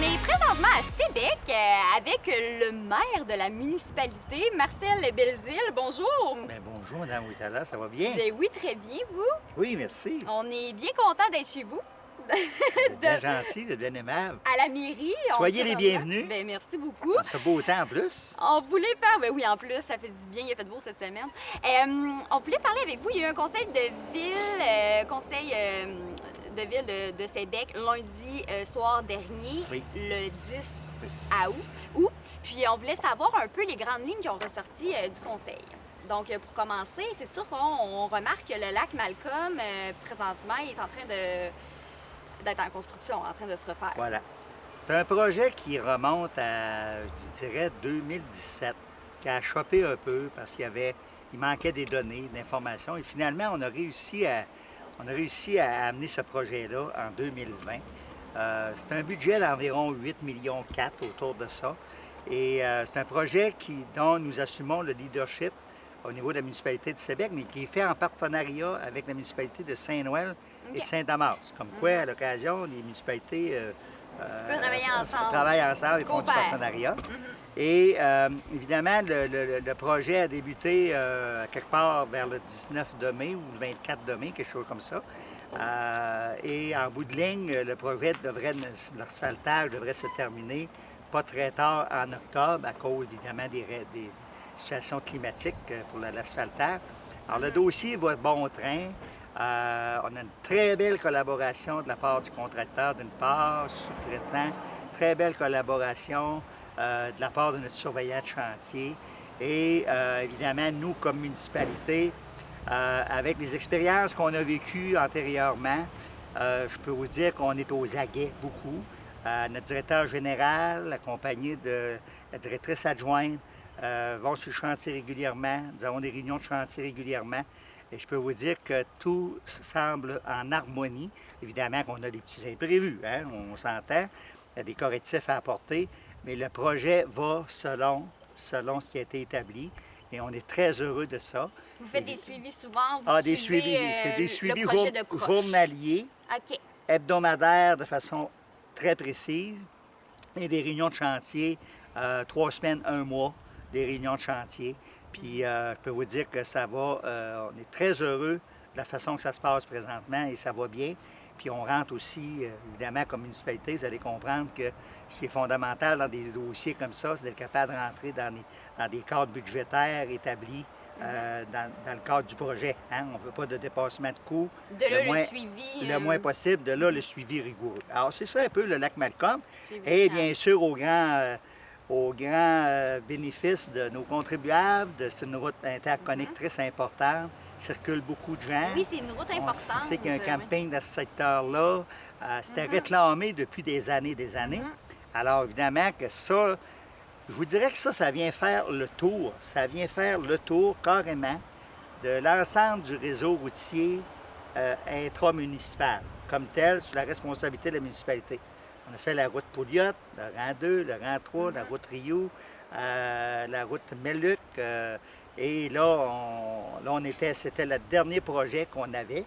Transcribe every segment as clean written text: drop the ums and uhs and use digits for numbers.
est présentement à Sébec avec le maire de la municipalité, Marcel Belzile. Bonjour. Bien, bonjour, Mme Ouittala, ça va bien? Ben oui, très bien, vous? Oui, merci. On est bien content d'être chez vous. Vous êtes bien gentil, vous êtes bien aimable. À la mairie. Soyez les bienvenus. Ben merci beaucoup. En ce beau temps en plus. On voulait faire, ben oui, en plus, ça fait du bien, il a fait beau cette semaine. On voulait parler avec vous. Il y a eu un conseil de ville, de Sébec lundi soir dernier, Oui. le 10 Oui. août. Puis on voulait savoir un peu les grandes lignes qui ont ressorti du conseil. Donc, pour commencer, c'est sûr qu'on remarque que le lac Malcolm, présentement, est en train d'être en construction, en train de se refaire. Voilà. C'est un projet qui remonte à, je dirais, 2017, qui a chopé un peu parce il manquait des données, d'informations. Et finalement, on a réussi à amener ce projet-là en 2020. C'est un budget d'environ 8,4 millions autour de ça. Et c'est un projet dont nous assumons le leadership au niveau de la municipalité de Sébec, mais qui est fait en partenariat avec la municipalité de Saint-Noël et de Saint-Damas. Comme quoi, à l'occasion, les municipalités peuvent travaillent ensemble et font du partenariat. Et évidemment, le projet a débuté quelque part vers le 19 de mai ou le 24 de mai, quelque chose comme ça. Et en bout de ligne, le projet l'asphaltage devrait se terminer pas très tard en octobre à cause évidemment des situations climatiques pour l'asphaltage. Alors le dossier va de bon train. On a une très belle collaboration de la part du contracteur d'une part, sous-traitant, très belle collaboration de la part de notre surveillant de chantier. Et évidemment, nous, comme municipalité, avec les expériences qu'on a vécues antérieurement, je peux vous dire qu'on est aux aguets beaucoup. Notre directeur général, accompagné de la directrice adjointe, vont sur le chantier régulièrement. Nous avons des réunions de chantier régulièrement. Et je peux vous dire que tout semble en harmonie. Évidemment qu'on a des petits imprévus, hein? On s'entend. Il y a des correctifs à apporter. Mais le projet va selon ce qui a été établi. Et on est très heureux de ça. Vous faites des suivis souvent? Des suivis. C'est des suivis journaliers, OK. hebdomadaires de façon très précise. Et des réunions de chantier, 3 semaines, 1 mois, des réunions de chantier. Puis je peux vous dire que ça va, on est très heureux de la façon que ça se passe présentement et ça va bien. Puis on rentre aussi, évidemment, comme municipalité, vous allez comprendre que ce qui est fondamental dans des dossiers comme ça, c'est d'être capable de rentrer dans des cadres budgétaires établis dans le cadre du projet. Hein? On ne veut pas de dépassement de coûts. De là, le suivi. Le moins possible, de là, le suivi rigoureux. Alors, c'est ça un peu le lac Malcolm. Et bien sûr, au grand bénéfice de nos contribuables, c'est une route interconnectrice importante. Il circule beaucoup de gens. Oui, c'est une route importante. On sait qu'il y a un camping dans ce secteur-là. C'était réclamé depuis des années. Alors, évidemment que ça, je vous dirais que ça vient faire le tour. Ça vient faire le tour carrément de l'ensemble du réseau routier intramunicipal, comme tel, sous la responsabilité de la municipalité. On a fait la route Pouliot, le rang 2, le rang 3, la route Rio, la route Meluc. Et là, c'était le dernier projet qu'on avait.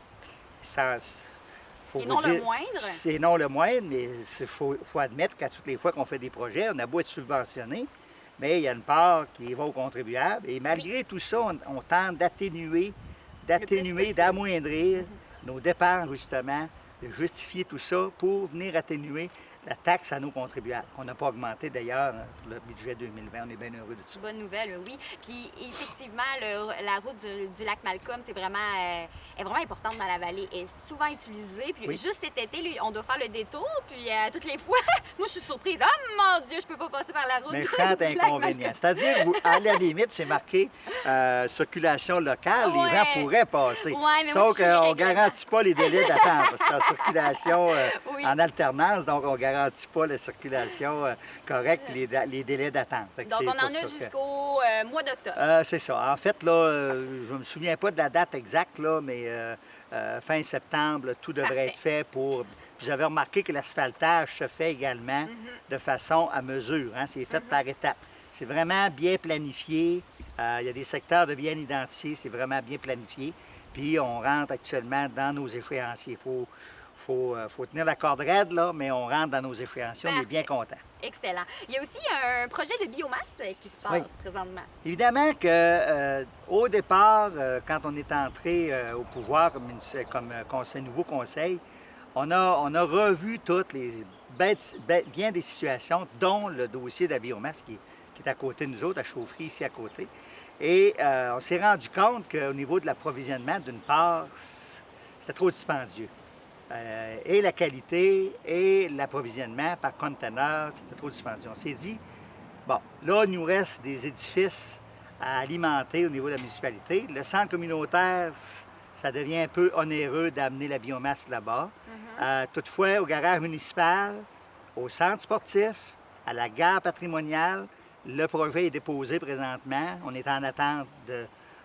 Non le moindre. C'est non le moindre, mais il faut admettre qu'à toutes les fois qu'on fait des projets, on a beau être subventionné, mais il y a une part qui va aux contribuables. Et malgré tout ça, on tente d'atténuer, d'amoindrir nos dépenses, justement, de justifier tout ça pour venir atténuer la taxe à nos contribuables, qu'on n'a pas augmenté d'ailleurs pour le budget 2020. On est bien heureux de ça. Bonne nouvelle, oui. Puis effectivement, la route du lac Malcolm, est vraiment importante dans la vallée. Elle est souvent utilisée. Puis juste cet été, on doit faire le détour. Puis toutes les fois, moi, je suis surprise. Oh mon Dieu, je peux pas passer par la route du lac Malcolm. C'est-à-dire, à la limite, c'est marqué circulation locale. Les gens pourraient passer. Sauf qu'on ne garantit pas les délais d'attente. C'est en circulation en alternance, donc on ne garantit pas la circulation correcte, les délais d'attente. Donc, on en a jusqu'au mois d'octobre. C'est ça. En fait, là, je ne me souviens pas de la date exacte, là, mais fin septembre, tout devrait être fait pour... Puis j'avais remarqué que l'asphaltage se fait également de façon à mesure. Hein? C'est fait par étapes. C'est vraiment bien planifié. Il y a des secteurs de bien identifiés. C'est vraiment bien planifié. Puis on rentre actuellement dans nos échéanciers. faut tenir la corde raide, là, mais on rentre dans nos échéanciers, on est bien content. Excellent. Il y a aussi un projet de biomasse qui se passe présentement. Évidemment que au départ, quand on est entré au pouvoir comme nouveau conseil, on a revu toutes les bien des situations, dont le dossier de la biomasse qui est à côté de nous autres, la chaufferie ici à côté. Et on s'est rendu compte qu'au niveau de l'approvisionnement, d'une part, c'était trop dispendieux. Et la qualité et l'approvisionnement par conteneur, c'était trop dispendieux. On s'est dit, bon, là, il nous reste des édifices à alimenter au niveau de la municipalité. Le centre communautaire, ça devient un peu onéreux d'amener la biomasse là-bas. Toutefois, au garage municipal, au centre sportif, à la gare patrimoniale, le projet est déposé présentement. On est en attente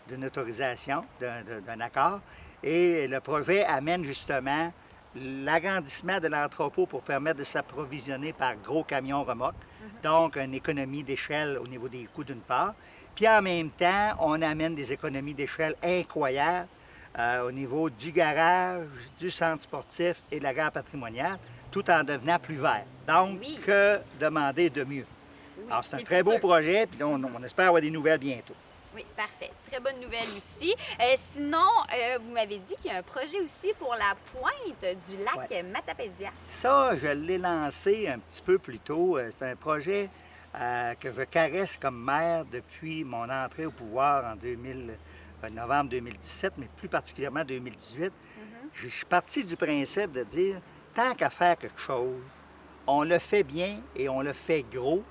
d'une autorisation, d'un accord. Et le projet amène justement l'agrandissement de l'entrepôt pour permettre de s'approvisionner par gros camions remorques. Donc, une économie d'échelle au niveau des coûts d'une part. Puis en même temps, on amène des économies d'échelle incroyables au niveau du garage, du centre sportif et de la gare patrimoniale, tout en devenant plus vert. Donc, que demander de mieux? Oui, alors, c'est un très beau projet, puis on espère avoir des nouvelles bientôt. Oui, parfait. Très bonne nouvelle aussi. Sinon, vous m'avez dit qu'il y a un projet aussi pour la pointe du lac Matapédia. Ça, je l'ai lancé un petit peu plus tôt. C'est un projet que je caresse comme maire depuis mon entrée au pouvoir en novembre 2017, mais plus particulièrement 2018. Je suis parti du principe de dire, tant qu'à faire quelque chose, on le fait bien et on le fait gros,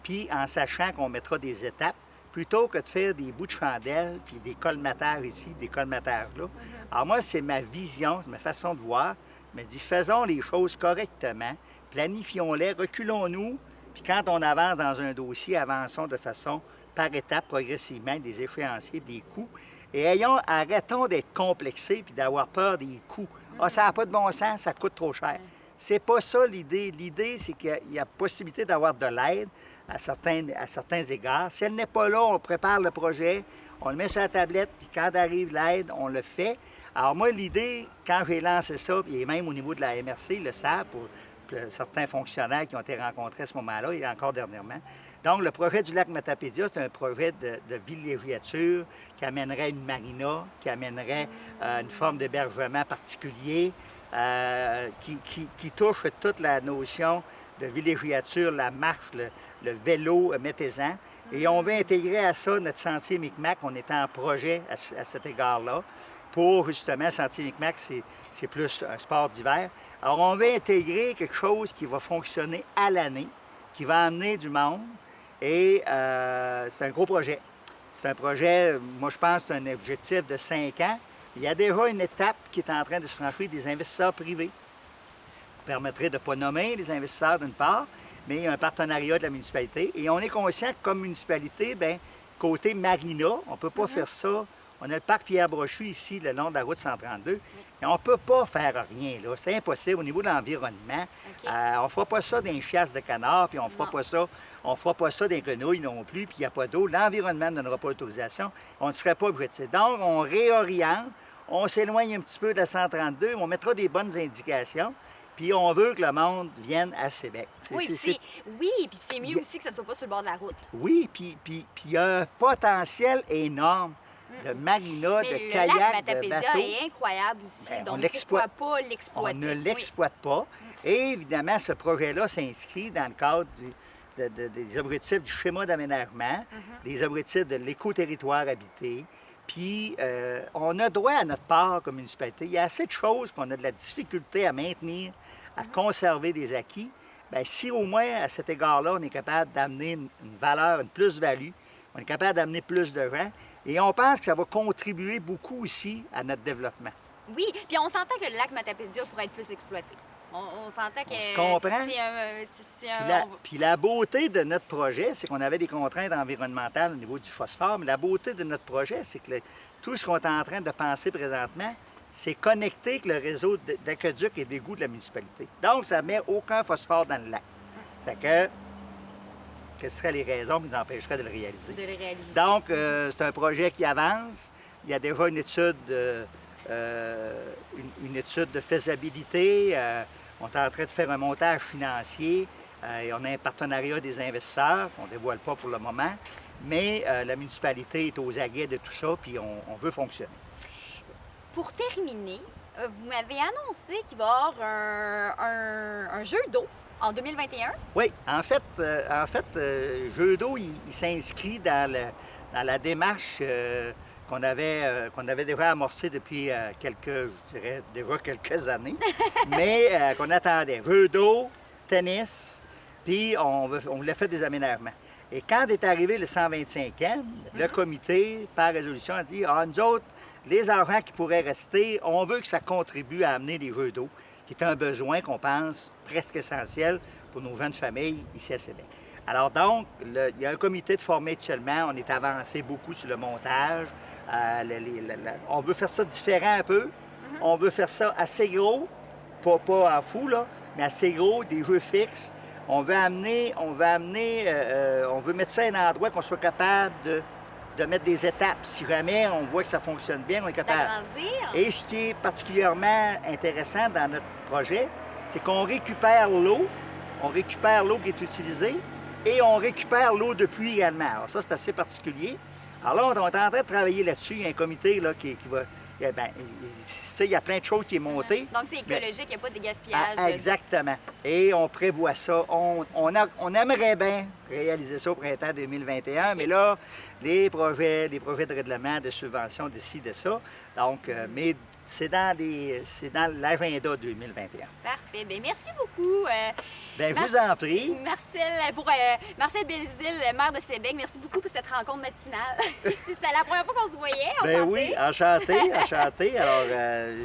puis en sachant qu'on mettra des étapes, plutôt que de faire des bouts de chandelle, puis des colmateurs ici, des colmateurs là. Alors moi, c'est ma vision, c'est ma façon de voir. Je me dis, faisons les choses correctement, planifions-les, reculons-nous, puis quand on avance dans un dossier, avançons de façon par étapes, progressivement, des échéanciers, des coûts. Et arrêtons d'être complexés puis d'avoir peur des coûts. Ah, ça n'a pas de bon sens, ça coûte trop cher. C'est pas ça l'idée. L'idée, c'est qu'il y a possibilité d'avoir de l'aide à certains égards. Si elle n'est pas là, on prépare le projet, on le met sur la tablette, puis quand arrive l'aide, on le fait. Alors moi, l'idée, quand j'ai lancé ça, puis même au niveau de la MRC, ils le savent, pour certains fonctionnaires qui ont été rencontrés à ce moment-là et encore dernièrement. Donc, le projet du lac Matapédia, c'est un projet de villégiature qui amènerait une marina, qui amènerait une forme d'hébergement particulier, qui touche toute la notion de villégiature, la marche, le vélo métaisan. Et on veut intégrer à ça notre sentier Micmac. On est en projet à cet égard-là. Pour justement, sentier Micmac, c'est plus un sport d'hiver. Alors, on veut intégrer quelque chose qui va fonctionner à l'année, qui va amener du monde. Et c'est un gros projet. C'est un projet, moi je pense que c'est un objectif de 5 ans. Il y a déjà une étape qui est en train de se franchir des investisseurs privés. Ça permettrait de ne pas nommer les investisseurs d'une part, mais il y a un partenariat de la municipalité. Et on est conscient que comme municipalité, bien, côté marina, on ne peut pas faire ça. On a le parc Pierre-Brochu ici, le long de la route 132. Et on ne peut pas faire rien, là. C'est impossible au niveau de l'environnement. On ne fera pas ça dans les chasses de canards, puis on ne fera pas ça dans les grenouilles non plus, puis il n'y a pas d'eau. L'environnement ne donnera pas l'autorisation. On ne serait pas obligé. Donc, on réoriente, on s'éloigne un petit peu de la 132, on mettra des bonnes indications, puis on veut que le monde vienne à Sébec. Oui, puis c'est mieux aussi que ça ne soit pas sur le bord de la route. Oui, puis il y a un potentiel énorme de marina, de kayak, le lac de Matapédia bateau. est incroyable aussi, Bien, donc pourquoi pas l'exploiter? On ne l'exploite pas. Et évidemment, ce projet-là s'inscrit dans le cadre des objectifs du schéma d'aménagement, des objectifs de l'éco-territoire habité. Puis, on a droit à notre part comme municipalité. Il y a assez de choses qu'on a de la difficulté à maintenir, à conserver des acquis. Bien, si au moins, à cet égard-là, on est capable d'amener une valeur, une plus-value, on est capable d'amener plus de gens, et on pense que ça va contribuer beaucoup aussi à notre développement. Oui, puis on s'entend que le lac Matapédia pourrait être plus exploité. On s'entend que... On se comprend. Puis la beauté de notre projet, c'est qu'on avait des contraintes environnementales au niveau du phosphore, mais la beauté de notre projet, c'est que tout ce qu'on est en train de penser présentement, c'est connecter avec le réseau d'aqueduc et d'égouts de la municipalité. Donc, ça ne met aucun phosphore dans le lac. Fait que, quelles seraient les raisons qui nous empêcheraient de le réaliser? De le réaliser. Donc, c'est un projet qui avance. Il y a déjà une étude une étude de faisabilité. On est en train de faire un montage financier. Et on a un partenariat des investisseurs qu'on ne dévoile pas pour le moment. Mais la municipalité est aux aguets de tout ça, puis on veut fonctionner. Pour terminer, vous m'avez annoncé qu'il va y avoir un jeu d'eau en 2021. Oui, en fait, Jeu d'eau, il s'inscrit dans la démarche qu'on avait déjà amorcée depuis quelques années, mais qu'on attendait. Jeu d'eau, tennis, puis on voulait faire des aménagements. Et quand est arrivé le 125e, le comité, par résolution, a dit « Ah, nous autres, les argents qui pourraient rester, on veut que ça contribue à amener les jeux d'eau, qui est un besoin qu'on pense presque essentiel pour nos jeunes familles ici à Sébec. » Alors donc, il y a un comité de formé actuellement, on est avancé beaucoup sur le montage. On veut faire ça différent un peu. On veut faire ça assez gros, pas en fou, là, mais assez gros, des jeux fixes. On veut mettre ça à un endroit qu'on soit capable de mettre des étapes. Si jamais on voit que ça fonctionne bien, on est capable. D'agrandir. Et ce qui est particulièrement intéressant dans notre projet, c'est qu'on récupère l'eau qui est utilisée et on récupère l'eau de pluie également. Alors ça, c'est assez particulier. Alors là, on est en train de travailler là-dessus. Il y a un comité là, qui va... il y a plein de choses qui est monté. Donc, c'est écologique, il n'y a pas de gaspillage. Exactement. Et on prévoit ça. On aimerait bien réaliser ça au printemps 2021, mais là, des projets de règlement, de subventions, de ci, de ça. Donc, mais c'est dans l'agenda 2021. Parfait. Bien, merci beaucoup. Bien, je vous en prie. Marcel Belzile, maire de Sébec, merci beaucoup pour cette rencontre matinale. C'était la première fois qu'on se voyait. Bien oui, enchanté. Alors,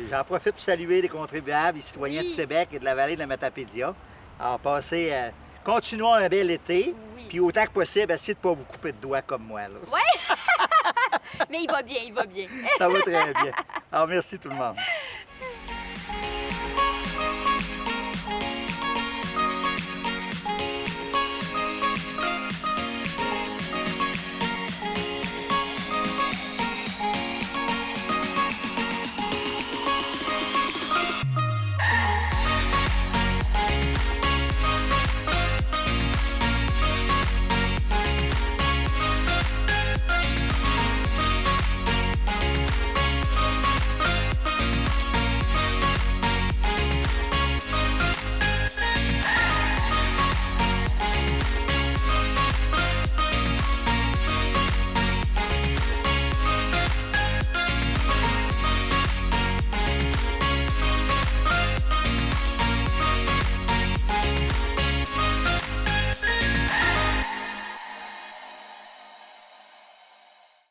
j'en profite pour saluer les contribuables, les citoyens de Sébec et de la vallée de la Matapédia. Alors, continuons un bel été, puis autant que possible, essayez de ne pas vous couper de doigts comme moi. Oui! Mais il va bien. Ça va très bien. Alors, merci tout le monde.